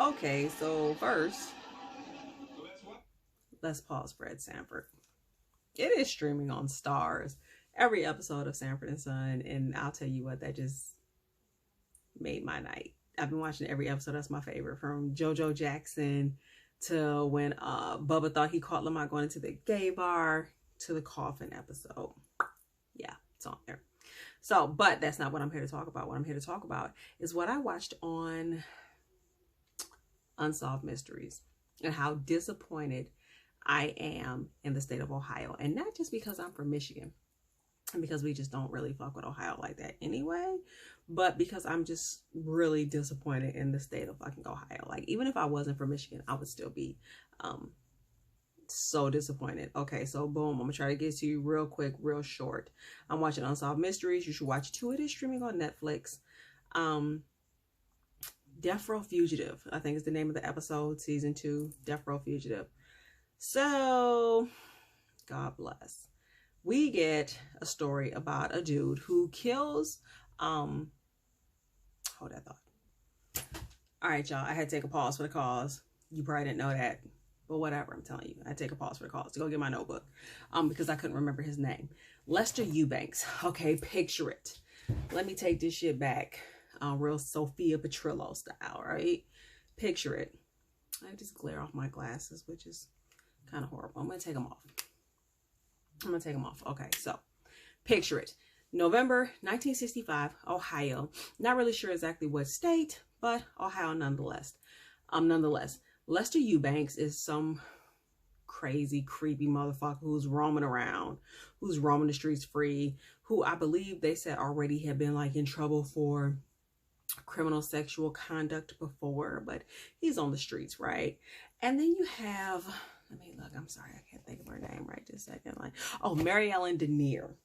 Okay, so first, let's pause Fred Sanford. It is streaming on Stars. Every episode of Sanford and Son, and I'll tell you what, that just made my night. I've been watching every episode. That's my favorite, from JoJo Jackson to when Bubba thought he caught Lamont going into the gay bar to the coffin episode. Yeah, it's on there. So, but that's not what I'm here to talk about. What I'm here to talk about is what I watched on Unsolved Mysteries and how disappointed I am in the state of Ohio. And not just because I'm from Michigan, and because we just don't really fuck with Ohio like that anyway, but because I'm just really disappointed in the state of fucking Ohio. Like, even if I wasn't from Michigan, I would still be so disappointed. Okay, so boom, I'm gonna try to get to you real quick, real short. I'm watching Unsolved Mysteries. You should watch it too. It is streaming on Netflix. Death Row Fugitive, I think is the name of the episode, season 2, Death Row Fugitive. So, God bless. We get a story about a dude who kills, hold that thought. All right, y'all, I had to take a pause for the cause. You probably didn't know that, but whatever, I'm telling you. I had to take a pause for the cause to go get my notebook, because I couldn't remember his name. Lester Eubanks. Okay, picture it. Let me take this shit back. Real Sophia Petrillo style, right? Picture it. I just glare off my glasses, which is kind of horrible. I'm going to take them off. Okay, so picture it. November 1965, Ohio. Not really sure exactly what state, but Ohio nonetheless. Lester Eubanks is some crazy, creepy motherfucker who's roaming around, who's roaming the streets free, who I believe they said already had been like in trouble for criminal sexual conduct before, but he's on the streets, right? And then you have, let me look, I'm sorry, I can't think of her name right this second. Like, oh, Mary Ellen Denier.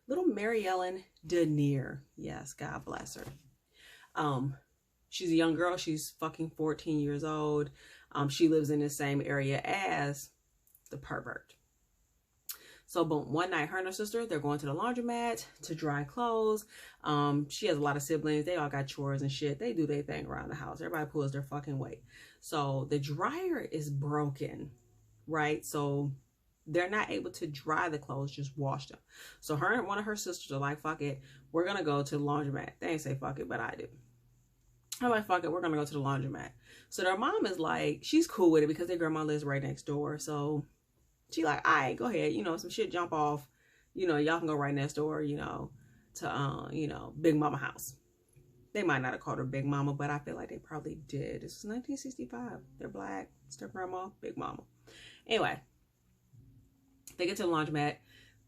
Little Mary Ellen Denier. Yes, God bless her. She's a young girl. She's fucking 14 years old. She lives in the same area as the pervert. So boom, one night, her and her sister, they're going to the laundromat to dry clothes. She has a lot of siblings. They all got chores and shit. They do their thing around the house. Everybody pulls their fucking weight. So the dryer is broken, right? So they're not able to dry the clothes, just wash them. So her and one of her sisters are like, fuck it, we're going to go to the laundromat. They ain't say fuck it, but I do. I'm like, fuck it, we're going to go to the laundromat. So their mom is like, she's cool with it because their grandma lives right next door. So she like, all right, go ahead. You know, some shit jump off. You know, y'all can go right next door, you know, to, you know, Big Mama house. They might not have called her Big Mama, but I feel like they probably did. This was 1965. They're black. It's their grandma, Big Mama. Anyway, they get to the laundromat.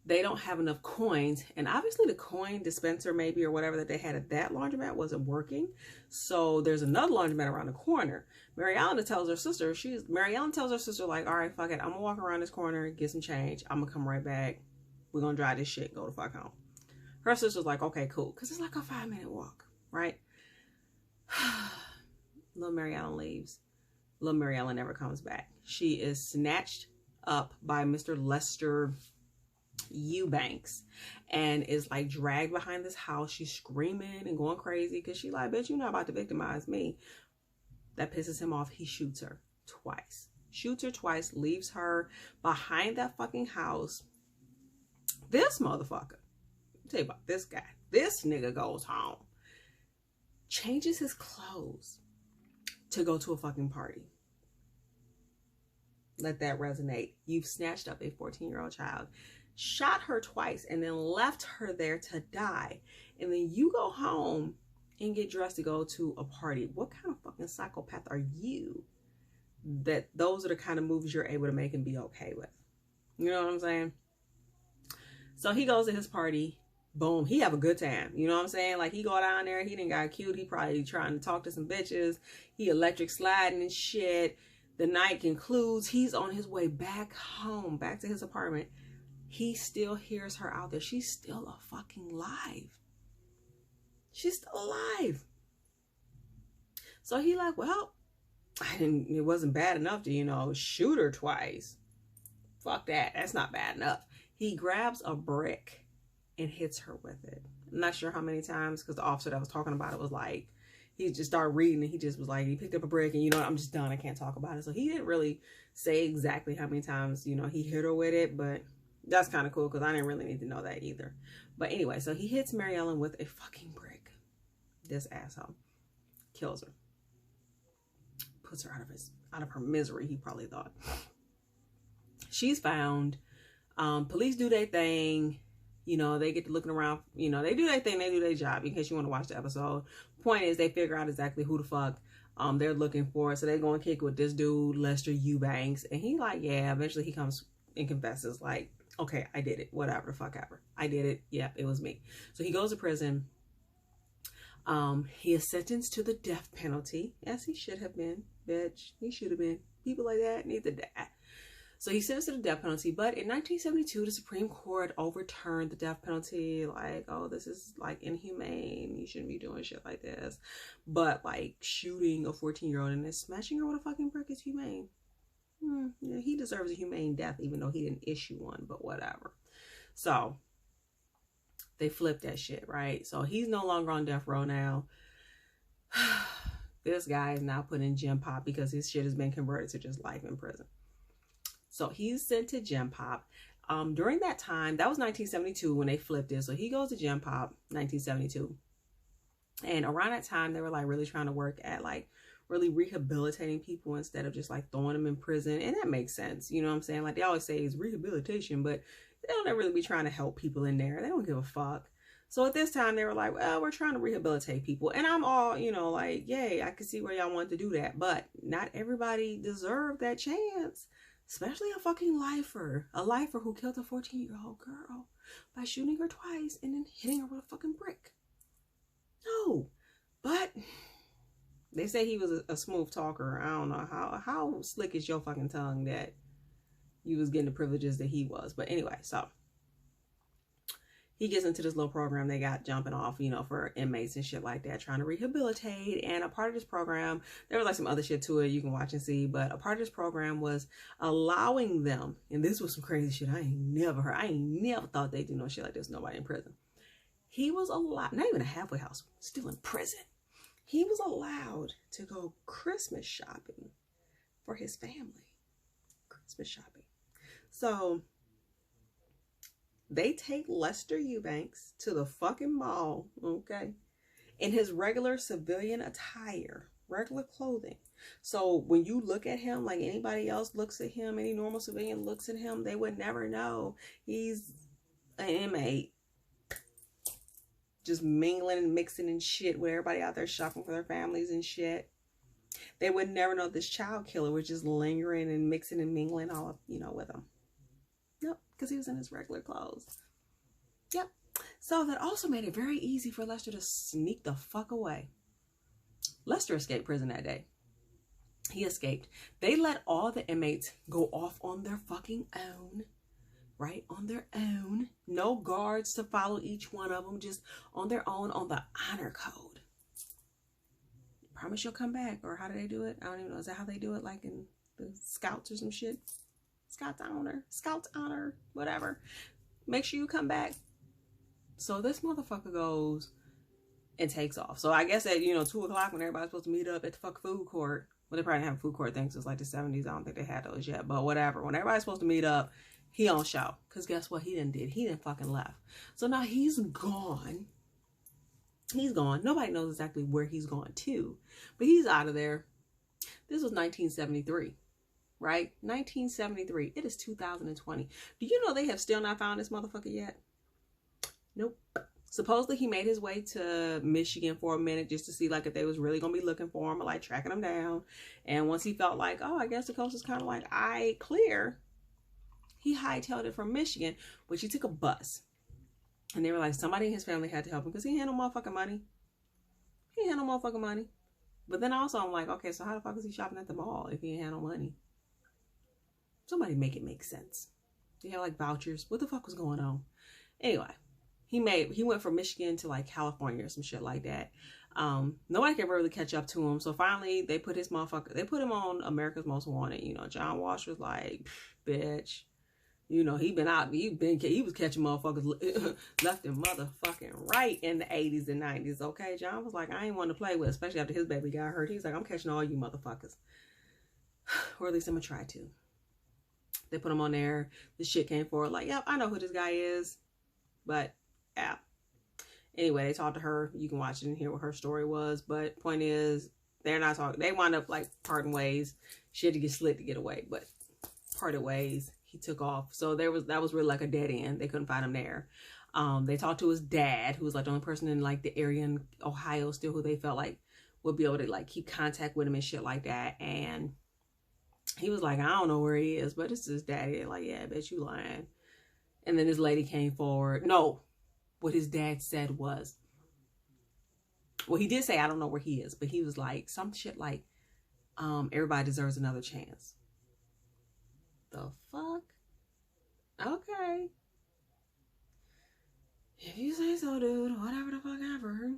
They don't have enough coins. And obviously the coin dispenser maybe or whatever that they had at that laundromat wasn't working. So there's another laundromat around the corner. Mary Ellen tells her sister, like, all right, fuck it. I'm gonna walk around this corner, get some change. I'm gonna come right back. We're gonna drive this shit, go the fuck home. Her sister's like, okay, cool. Cause it's like a 5-minute walk, right? Little Mary Ellen leaves. Little Mary Ellen never comes back. She is snatched up by Mr. Lester Eubanks and is like dragged behind this house. She's screaming and going crazy because she like, bitch, you're not about to victimize me. That pisses him off. He shoots her twice. Leaves her behind that fucking house. This motherfucker, I'll tell you about this guy. This nigga goes home, changes his clothes to go to a fucking party. Let that resonate. You've snatched up a 14-year-old child, shot her twice, and then left her there to die. And then you go home and get dressed to go to a party. What kind of fucking psychopath are you that those are the kind of movies you're able to make and be okay with? You know what I'm saying? So he goes to his party. Boom. He have a good time. You know what I'm saying? Like, he go down there. He done got cute. He probably trying to talk to some bitches. He electric sliding and shit. The night concludes. He's on his way back home, back to his apartment. He still hears her out there. She's still fucking alive. She's still alive. So he like, well, it wasn't bad enough to, you know, shoot her twice. Fuck that. That's not bad enough. He grabs a brick and hits her with it. I'm not sure how many times, because the officer that was talking about it was like, he just started reading and he just was like, he picked up a brick and, you know, I'm just done. I can't talk about it. So he didn't really say exactly how many times, you know, he hit her with it, but that's kind of cool because I didn't really need to know that either. But anyway, so he hits Mary Ellen with a fucking brick. This asshole kills her. Puts her out of her misery, he probably thought. She's found. Police do their thing. You know, they get to looking around. You know, they do their thing. They do their job. In case you want to watch the episode. Point is, they figure out exactly who the fuck they're looking for. So they go and kick with this dude, Lester Eubanks. And he like, yeah, eventually he comes and confesses like, okay, I did it. Whatever the fuck ever. I did it. Yep, it was me. So he goes to prison. He is sentenced to the death penalty, as he should have been, bitch. He should have been. People like that need to die. So he's sentenced to the death penalty, but in 1972, the Supreme Court overturned the death penalty. Like, oh, this is like inhumane. You shouldn't be doing shit like this. But like shooting a 14-year-old and then smashing her with a fucking brick is humane. Yeah, he deserves a humane death, even though he didn't issue one, but whatever. So they flipped that shit, right? So he's no longer on death row now. This guy is now put in Gem Pop because his shit has been converted to just life in prison. So he's sent to Gem Pop. During that time, that was 1972 when they flipped it. So he goes to Gem Pop, 1972. And around that time, they were like really trying to work at like really rehabilitating people instead of just like throwing them in prison. And that makes sense. You know what I'm saying? Like they always say it's rehabilitation, but they don't really be trying to help people in there. They don't give a fuck. So at this time, they were like, well, we're trying to rehabilitate people. And I'm all, you know, like, yay, I can see where y'all want to do that. But not everybody deserved that chance. Especially a fucking lifer. A lifer who killed a 14-year-old girl by shooting her twice and then hitting her with a fucking brick. No. But they say he was a smooth talker. I don't know how slick is your fucking tongue that you was getting the privileges that he was. But anyway, so he gets into this little program they got jumping off, you know, for inmates and shit like that, trying to rehabilitate. And a part of this program, there was like some other shit to it you can watch and see, but a part of this program was allowing them, and this was some crazy shit I ain't never heard. I ain't never thought they'd do no shit like this, nobody in prison. He was allowed, not even a halfway house, still in prison. He was allowed to go Christmas shopping for his family. Christmas shopping. So they take Lester Eubanks to the fucking mall, okay, in his regular civilian attire, regular clothing. So when you look at him like anybody else looks at him, any normal civilian looks at him, they would never know he's an inmate. Just mingling and mixing and shit with everybody out there shopping for their families and shit. They would never know this child killer was just lingering and mixing and mingling all up, you know, with them. Nope, because he was in his regular clothes. Yep. So that also made it very easy for Lester to sneak the fuck away. Lester escaped prison that day. He escaped. They let all the inmates go off on their fucking own. Right? On their own. No guards to follow each one of them. Just on their own on the honor code. Promise you'll come back. Or how do they do it? I don't even know. Is that how they do it? Like in the Scouts or some shit? Scouts honor, whatever. Make sure you come back. So this motherfucker goes and takes off. So I guess at, 2 o'clock when everybody's supposed to meet up at the fuck food court. Well, they probably didn't have a food court thing since like the 70s. I don't think they had those yet. But whatever. When everybody's supposed to meet up, he on show. Because guess what he done did? He done fucking left. So now he's gone. He's gone. Nobody knows exactly where he's gone to. But he's out of there. This was 1973. Right? 1973. It is 2020. Do you know they have still not found this motherfucker yet? Nope. Supposedly he made his way to Michigan for a minute just to see like if they was really gonna be looking for him or like tracking him down. And once he felt like, oh, I guess the coast is kind of like clear, he hightailed it from Michigan, which he took a bus. And they were like, somebody in his family had to help him because he had no motherfucking money. He had no motherfucking money. But then also I'm like, okay, so how the fuck is he shopping at the mall if he ain't had no money? Somebody make it make sense. They had like vouchers. What the fuck was going on? Anyway, he went from Michigan to like California or some shit like that. Nobody could really catch up to him. So finally they put him on America's Most Wanted. John Walsh was like, bitch, You know, he was catching motherfuckers left and motherfucking right in the 80s and 90s, okay? John was like, I ain't want to play with, especially after his baby got hurt. He's like, I'm catching all you motherfuckers. Or at least I'm gonna try to. They put him on there. The shit came forward like, yep, I know who this guy is. But, yeah. Anyway, they talked to her. You can watch it and hear what her story was. But point is, they're not talking. They wound up like parting ways. She had to get slit to get away, but parted ways. He took off. So that was really like a dead end. They couldn't find him there. They talked to his dad, who was like the only person in like the area in Ohio still who they felt like would be able to like keep contact with him and shit like that. And he was like, I don't know where he is, but it's his daddy. Like, yeah, I bet you lying. And then this lady came forward. No, what his dad said was, well, he did say, I don't know where he is, but he was like some shit like, everybody deserves another chance. The fuck? Okay. If you say so, dude, whatever the fuck ever.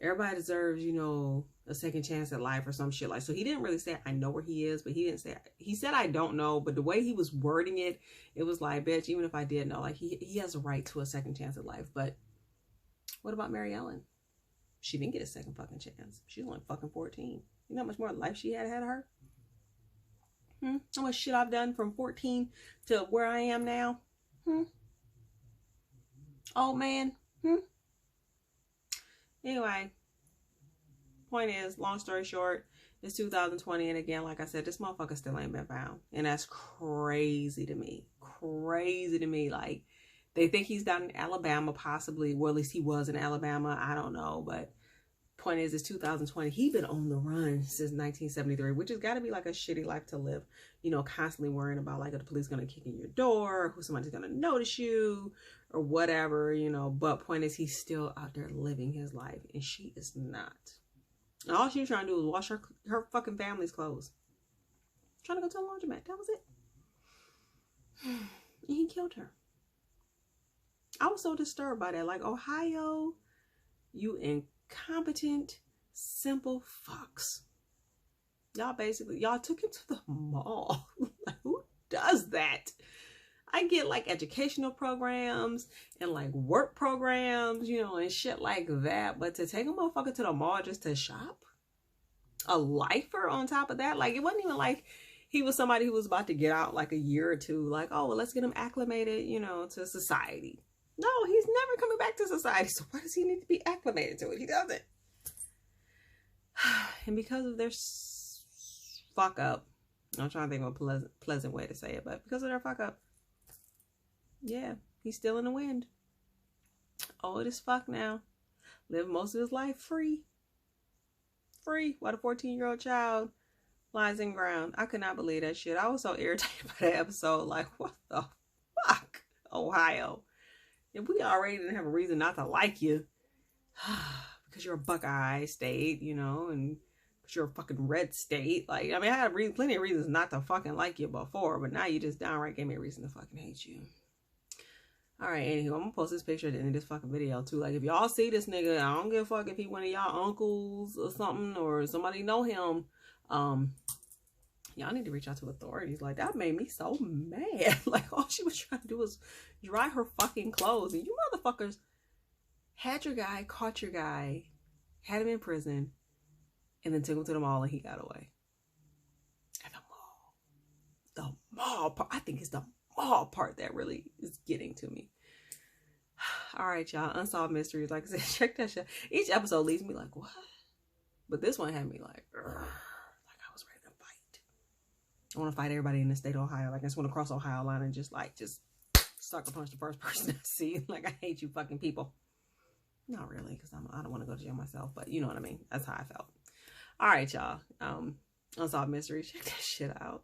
Everybody deserves, you know, a second chance at life or some shit like. So he didn't really say I know where he is, but he didn't say, he said I don't know, but the way he was wording it, it was like, bitch, even if I did know, like he has a right to a second chance at life. But what about Mary Ellen? She didn't get a second fucking chance. She's only fucking 14. You know how much more life she had ahead of her? How much shit I've done from 14 to where I am now? Oh man. Anyway, point is, long story short, it's 2020, and again, like I said, this motherfucker still ain't been found, and that's crazy to me. Crazy to me. Like, they think he's down in Alabama, possibly. Well, at least he was in Alabama. I don't know, but point is, it's 2020. He been on the run since 1973, which has got to be like a shitty life to live. You know, constantly worrying about like, are the police gonna kick in your door, who somebody's gonna notice you, or whatever, you know. But point is, he's still out there living his life, and she is not. And all she was trying to do was wash her fucking family's clothes. Trying to go to a laundromat. That was it. And he killed her. I was so disturbed by that. Like, Ohio, you incompetent, simple fucks. Y'all took him to the mall. Like, who does that? I get like educational programs and like work programs, you know, and shit like that. But to take a motherfucker to the mall just to shop? A lifer on top of that? Like, it wasn't even like he was somebody who was about to get out like a year or two. Like, oh, well, let's get him acclimated, you know, to society. No, he's never coming back to society. So why does he need to be acclimated to it? He doesn't. And because of their fuck up, I'm trying to think of a pleasant way to say it, but because of their fuck up, yeah, he's still in the wind. Old as fuck now. Live most of his life free. While the 14-year-old child lies in ground. I could not believe that shit. I was so irritated by that episode. Like, what the fuck? Ohio. If we already didn't have a reason not to like you. Because you're a Buckeye state, you know, and you're a fucking red state. Like, I mean, I had plenty of reasons not to fucking like you before, but now you just downright gave me a reason to fucking hate you. Alright, anywho, I'm gonna post this picture at the end of this fucking video too. Like, if y'all see this nigga, I don't give a fuck if he one of y'all uncles or something, or somebody know him. Y'all need to reach out to authorities. Like, that made me so mad. Like, all she was trying to do was dry her fucking clothes. And you motherfuckers had your guy, caught your guy, had him in prison, and then took him to the mall and he got away. At the mall. The mall part. I think it's the mall part that really is getting to me. All right, y'all. Unsolved Mysteries. Like I said, check that shit. Each episode leaves me like, what? But this one had me like, like I was ready to fight. I want to fight everybody in the state of Ohio. Like, I just want to cross Ohio line and just sucker punch the first person I see. Like, I hate you fucking people. Not really, because I don't want to go to jail myself, but you know what I mean. That's how I felt. All right, y'all. Unsolved Mysteries. Check that shit out.